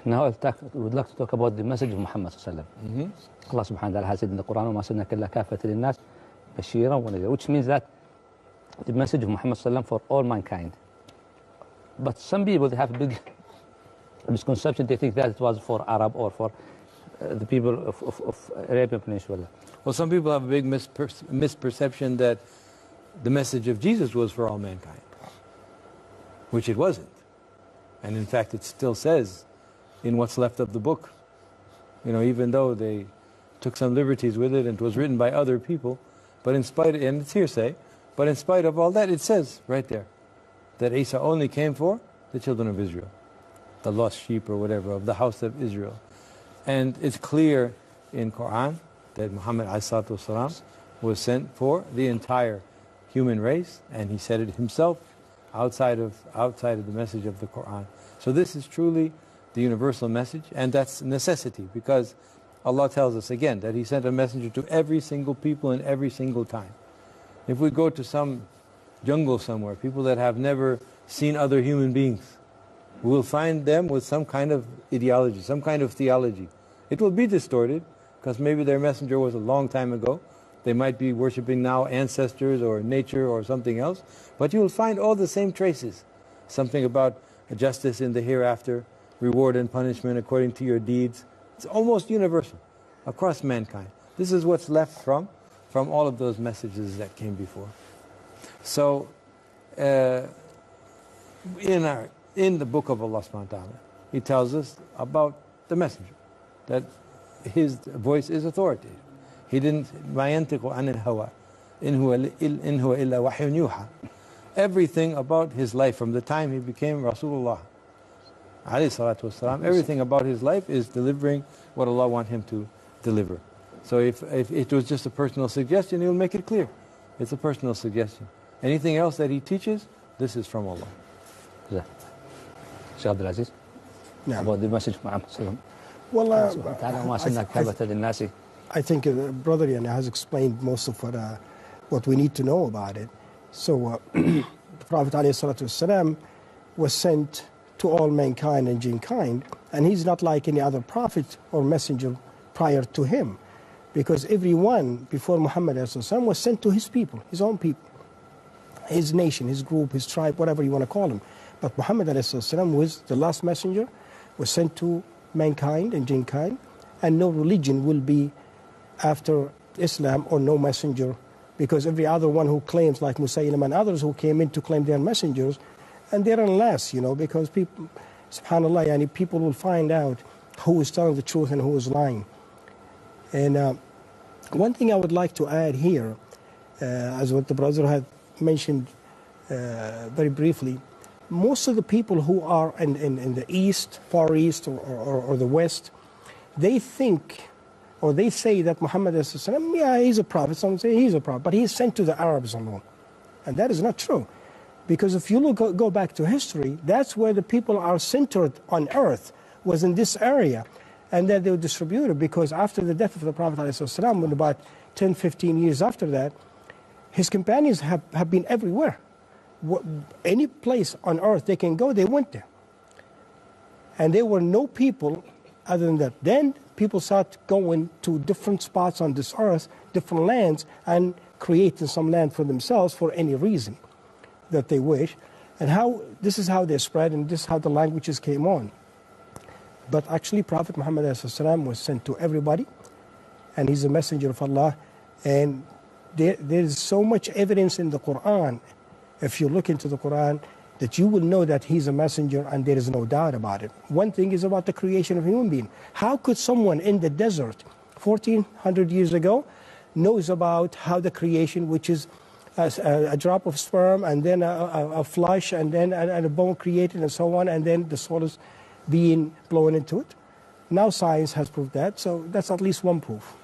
Now we'd like to talk about the message of Muhammad sallallahu alaihi wasallam. Allah subhanahu wa ta'ala has said in the Quran, وَمَا أَرْسَلْنَاكَ إِلَّا كَافَةً لِلنَّاسِ بَشِيرًا وَنَذِيرًا, which means that the message of Muhammad sallallahu alaihi wasallam for all mankind. But some people, they have a big misconception. They think that it was for Arab or for the people of Arabian Peninsula. Well, some people have a big misperception that the message of Jesus was for all mankind, which it wasn't. And in fact, it still says in what's left of the book, you know, even though they took some liberties with it and it was written by other people, but in spite of, and it's hearsay, but in spite of all that, it says right there that Isa only came for the children of Israel, the lost sheep or whatever, of the house of Israel. And it's clear in Quran that Muhammad ﷺ was sent for the entire human race, and he said it himself outside of the message of the Quran. So this is truly the universal message, and that's necessity, because Allah tells us again that He sent a messenger to every single people in every single time. If we go to some jungle somewhere, people that have never seen other human beings, we will find them with some kind of ideology, some kind of theology. It will be distorted, because maybe their messenger was a long time ago. They might be worshipping now ancestors or nature or something else, but you will find all the same traces. Something about justice in the hereafter, reward and punishment according to your deeds. It's almost universal across mankind. This is what's left from all of those messages that came before. So, in the book of Allah subhanahu wa ta'ala, He tells us about the messenger, that his voice is authoritative. He didn't مَا يَنْتِقُ عَنِ الْهَوَىٰ إِنْ هُوَ إِلَّا وَحْيٌ يُوحَىٰ. Everything about his life from the time he became Rasulullah alayhi salatu wasalam, everything about his life is delivering what Allah wants him to deliver. So if it was just a personal suggestion, He will make it clear. It's a personal suggestion. Anything else that he teaches, this is from Allah. Yeah. Shaykh Abdul Aziz, about the message of Muhammad sallallahu alaihi wasallam. I think Brother Yana has explained most of what we need to know about it. So the Prophet ﷺ was sent to all mankind and jinkind, and he's not like any other prophet or messenger prior to him, because everyone before Muhammad ﷺ was sent to his people, his own people, his nation, his group, his tribe, whatever you want to call him. But Muhammad ﷺ was the last messenger, was sent to mankind and jinkind, and no religion will be after Islam or no messenger, because every other one who claims, like Musaylim and others who came in to claim they're messengers, and they're unless, you know, because people, subhanAllah, yani people will find out who is telling the truth and who is lying. And one thing I would like to add here, as what the brother had mentioned very briefly, most of the people who are in the East, Far East, or the West, they think, or they say that Muhammad ﷺ, yeah, he's a prophet. Some say he's a prophet, but he's sent to the Arabs alone. And that is not true. Because if you go back to history, that's where the people are centered on earth, was in this area. And then they were distributed, because after the death of the Prophet ﷺ, when about 10, 15 years after that, his companions have been everywhere. Any place on earth they can go, they went there. And there were no people other than that. Then people start going to different spots on this earth, different lands, and creating some land for themselves for any reason that they wish. And this is how they spread, and this is how the languages came on. But actually, Prophet Muhammad ﷺ was sent to everybody, and he's a messenger of Allah. And there is so much evidence in the Quran, if you look into the Quran, that you will know that he's a messenger, and there is no doubt about it. One thing is about the creation of a human being. How could someone in the desert 1400 years ago knows about how the creation, which is a drop of sperm, and then a flesh, and then a bone created, and so on, and then the soul is being blown into it? Now science has proved that, so that's at least one proof.